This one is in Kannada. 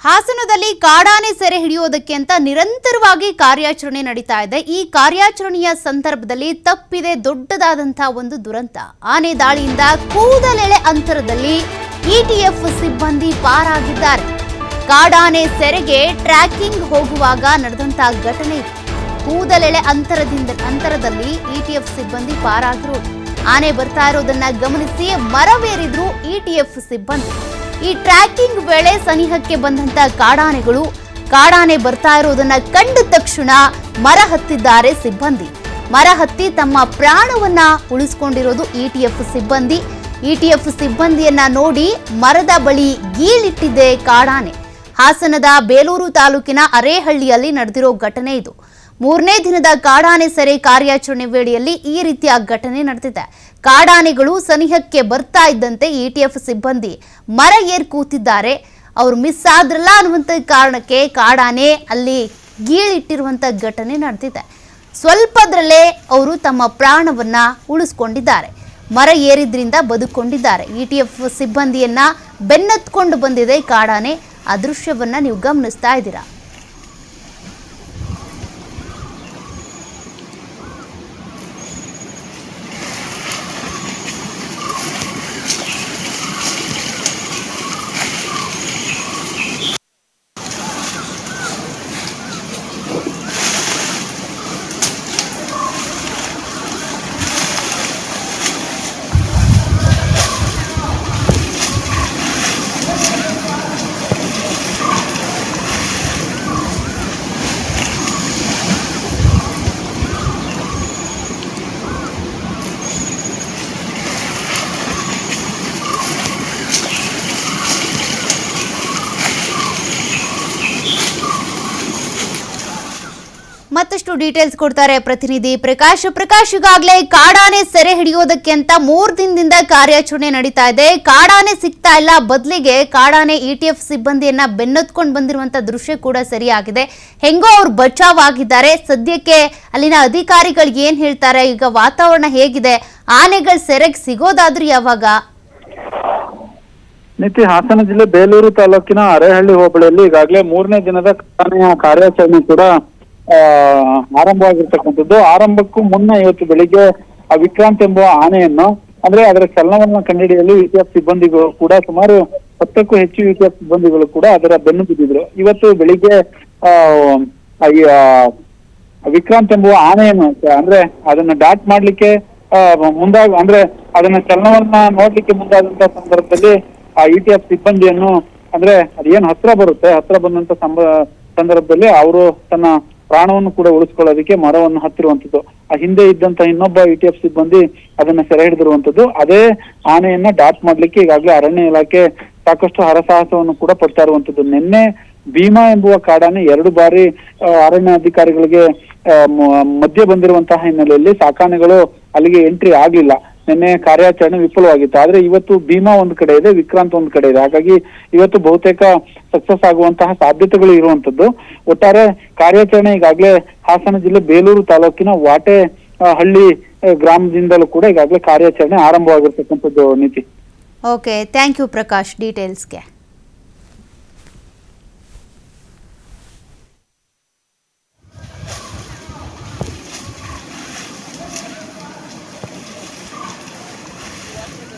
ಹಾಸನದಲ್ಲಿ ಕಾಡಾನೆ ಸೆರೆ ಹಿಡಿಯೋದಕ್ಕೆ ಅಂತ ನಿರಂತರವಾಗಿ ಕಾರ್ಯಾಚರಣೆ ನಡೀತಾ ಇದೆ. ಈ ಕಾರ್ಯಾಚರಣೆಯ ಸಂದರ್ಭದಲ್ಲಿ ತಪ್ಪಿದೆ ದೊಡ್ಡದಾದಂತಹ ಒಂದು ದುರಂತ. ಆನೆ ದಾಳಿಯಿಂದ ಕೂದಲೆಳೆ ಅಂತರದಲ್ಲಿ ಇಟಿಎಫ್ ಸಿಬ್ಬಂದಿ ಪಾರಾಗಿದ್ದಾರೆ. ಕಾಡಾನೆ ಸೆರೆಗೆ ಟ್ರ್ಯಾಕಿಂಗ್ ಹೋಗುವಾಗ ನಡೆದಂತಹ ಘಟನೆ ಇದು. ಕೂದಲೆಳೆ ಅಂತರದಲ್ಲಿ ಇಟಿಎಫ್ ಸಿಬ್ಬಂದಿ ಪಾರಾಗಿರೋದು. ಆನೆ ಬರ್ತಾ ಇರೋದನ್ನ ಗಮನಿಸಿ ಮರವೇರಿದ್ರು ಇಟಿಎಫ್ ಸಿಬ್ಬಂದಿ. ಈ ಟ್ರ್ಯಾಕಿಂಗ್ ವೇಳೆ ಸನಿಹಕ್ಕೆ ಬಂದಂತ ಕಾಡಾನೆ ಬರ್ತಾ ಇರೋದನ್ನ ಕಂಡ ತಕ್ಷಣ ಮರ ಹತ್ತಿದ್ದಾರೆ ಸಿಬ್ಬಂದಿ. ಮರ ಹತ್ತಿ ತಮ್ಮ ಪ್ರಾಣವನ್ನ ಉಳಿಸಿಕೊಂಡಿರೋದು ಇಟಿಎಫ್ ಸಿಬ್ಬಂದಿ. ಇಟಿಎಫ್ ಸಿಬ್ಬಂದಿಯನ್ನ ನೋಡಿ ಮರದ ಬಳಿ ಗೀಳಿಟ್ಟಿದೆ ಕಾಡಾನೆ. ಹಾಸನದ ಬೇಲೂರು ತಾಲೂಕಿನ ಅರೇಹಳ್ಳಿಯಲ್ಲಿ ನಡೆದಿರೋ ಘಟನೆ ಇದು. 3ನೇ ದಿನದ ಕಾಡಾನೆ ಸೆರೆ ಕಾರ್ಯಾಚರಣೆ ವೇಳೆಯಲ್ಲಿ ಈ ರೀತಿಯ ಘಟನೆ ನಡೆದಿದೆ. ಕಾಡಾನೆಗಳು ಸನಿಹಕ್ಕೆ ಬರ್ತಾ ಇದ್ದಂತೆ ಇಟಿಎಫ್ ಸಿಬ್ಬಂದಿ ಮರ ಏರ್ ಕೂತಿದ್ದಾರೆ. ಅವರು ಮಿಸ್ ಆದ್ರಲ್ಲ ಅನ್ನುವಂಥ ಕಾರಣಕ್ಕೆ ಕಾಡಾನೆ ಅಲ್ಲಿ ಗೀಳಿಟ್ಟಿರುವಂಥ ಘಟನೆ ನಡೆದಿದೆ. ಸ್ವಲ್ಪದ್ರಲ್ಲೇ ಅವರು ತಮ್ಮ ಪ್ರಾಣವನ್ನ ಉಳಿಸ್ಕೊಂಡಿದ್ದಾರೆ. ಮರ ಏರಿದ್ರಿಂದ ಬದುಕೊಂಡಿದ್ದಾರೆ. ಇಟಿಎಫ್ ಸಿಬ್ಬಂದಿಯನ್ನ ಬೆನ್ನತ್ಕೊಂಡು ಬಂದಿದೆ ಕಾಡಾನೆ. ಆ ದೃಶ್ಯವನ್ನ ನೀವು ಗಮನಿಸ್ತಾ ಇದ್ದೀರಾ. ಮತ್ತಷ್ಟು ಡೀಟೇಲ್ಸ್ ಕೊಡ್ತಾರೆ ಪ್ರತಿನಿಧಿ ಪ್ರಕಾಶ್. ಈಗಾಗಲೇ ಕಾಡಾನೆ ಸೆರೆ ಹಿಡಿಯೋದಕ್ಕೆ ಅಂತ 3 ದಿನದಿಂದ ಕಾರ್ಯಾಚರಣೆ ನಡೀತಾ ಇದೆ. ಕಾಡಾನೆ ಸಿಗ್ತಾ ಇಲ್ಲ, ಬದಲಿಗೆ ಕಾಡಾನೆ ಇಟಿಎಫ್ ಸಿಬ್ಬಂದಿಯನ್ನ ಬೆನ್ನತ್ಕೊಂಡು ಬಂದಿರುವಂತ ದೃಶ್ಯ ಕೂಡ ಸರಿಯಾಗಿದೆ. ಹೆಂಗೋ ಅವ್ರು ಬಚಾವ್ ಆಗಿದ್ದಾರೆ. ಸದ್ಯಕ್ಕೆ ಅಲ್ಲಿನ ಅಧಿಕಾರಿಗಳು ಏನ್ ಹೇಳ್ತಾರೆ, ಈಗ ವಾತಾವರಣ ಹೇಗಿದೆ, ಆನೆಗಳ ಸೆರೆಗೆ ಸಿಗೋದಾದ್ರೂ ಯಾವಾಗ? ಹಾಸನ ಜಿಲ್ಲೆ ಬೇಲೂರು ತಾಲೂಕಿನ ಅರೇಹಳ್ಳಿ ಹೋಬಳಿಯಲ್ಲಿ ಈಗಾಗಲೇ 3ನೇ ದಿನದ ಕಾರ್ಯಾಚರಣೆ ಕೂಡ ಆರಂಭವಾಗಿರ್ತಕ್ಕಂಥದ್ದು. ಆರಂಭಕ್ಕೂ ಮುನ್ನ ಇವತ್ತು ಬೆಳಿಗ್ಗೆ ವಿಕ್ರಾಂತ್ ಎಂಬುವ ಆನೆಯನ್ನು, ಅಂದ್ರೆ ಅದರ ಚಲನವಲನ ಕಂಡುಹಿಡಿಯಲು ಇಟಿಎಫ್ ಸಿಬ್ಬಂದಿಗಳು ಕೂಡ ಸುಮಾರು 10ಕ್ಕೂ ಹೆಚ್ಚು ಇಟಿಎಫ್ ಸಿಬ್ಬಂದಿಗಳು ಕೂಡ ಅದರ ಬೆನ್ನು ಬಿದ್ದಿದ್ರು. ಇವತ್ತು ಬೆಳಿಗ್ಗೆ ವಿಕ್ರಾಂತ್ ಎಂಬುವ ಆನೆಯನ್ನು, ಅಂದ್ರೆ ಅದನ್ನ ಡಾಟ್ ಮಾಡ್ಲಿಕ್ಕೆ ಅಂದ್ರೆ ಅದನ್ನ ಚಲನವಲನ ನೋಡ್ಲಿಕ್ಕೆ ಮುಂದಾದಂತ ಸಂದರ್ಭದಲ್ಲಿ ಆ ಇಟಿಎಫ್ ಸಿಬ್ಬಂದಿಯನ್ನು, ಅಂದ್ರೆ ಅದೇನು ಹತ್ರ ಬಂದಂತ ಸಂದರ್ಭದಲ್ಲಿ ಅವರು ತನ್ನ ಪ್ರಾಣವನ್ನು ಕೂಡ ಉಳಿಸ್ಕೊಳ್ಳೋದಕ್ಕೆ ಮರವನ್ನು ಹತ್ತಿರುವಂತದ್ದು. ಆ ಹಿಂದೆ ಇದ್ದಂತ ಇನ್ನೊಬ್ಬ ಇಟಿಎಫ್ ಸಿಬ್ಬಂದಿ ಅದನ್ನ ಸೆರೆ ಹಿಡಿದಿರುವಂತದ್ದು. ಅದೇ ಆನೆಯನ್ನ ಡಾಟ್ ಮಾಡ್ಲಿಕ್ಕೆ ಈಗಾಗಲೇ ಅರಣ್ಯ ಇಲಾಖೆ ಸಾಕಷ್ಟು ಹರಸಾಹಸವನ್ನು ಕೂಡ ಪಡ್ತಾ ಇರುವಂತದ್ದು. ನಿನ್ನೆ ಭೀಮಾ ಎಂಬುವ ಕಾಡಾನೆ 2 ಬಾರಿ ಅರಣ್ಯ ಅಧಿಕಾರಿಗಳಿಗೆ ಮಧ್ಯೆ ಬಂದಿರುವಂತಹ ಹಿನ್ನೆಲೆಯಲ್ಲಿ ಸಾಕಾನೆಗಳು ಅಲ್ಲಿಗೆ ಎಂಟ್ರಿ ಆಗ್ಲಿಲ್ಲ. ನಿನ್ನೆ ಕಾರ್ಯಾಚರಣೆ ವಿಫಲವಾಗಿತ್ತು. ಆದ್ರೆ ಇವತ್ತು ಭೀಮಾ ಒಂದು ಕಡೆ ಇದೆ, ವಿಕ್ರಾಂತ್ ಒಂದು ಕಡೆ ಇದೆ. ಹಾಗಾಗಿ ಇವತ್ತು ಬಹುತೇಕ ಸಕ್ಸಸ್ ಆಗುವಂತಹ ಸಾಧ್ಯತೆಗಳು ಇರುವಂತದ್ದು. ಒಟ್ಟಾರೆ ಕಾರ್ಯಾಚರಣೆ ಈಗಾಗಲೇ ಹಾಸನ ಜಿಲ್ಲೆ ಬೇಲೂರು ತಾಲೂಕಿನ ವಾಟೆ ಹಳ್ಳಿ ಗ್ರಾಮದಿಂದಲೂ ಕೂಡ ಈಗಾಗಲೇ ಕಾರ್ಯಾಚರಣೆ ಆರಂಭವಾಗಿರ್ತಕ್ಕಂಥದ್ದು. ನೀತಿ. Okay, thank you Prakash ಡೀಟೇಲ್ಸ್ಗೆ.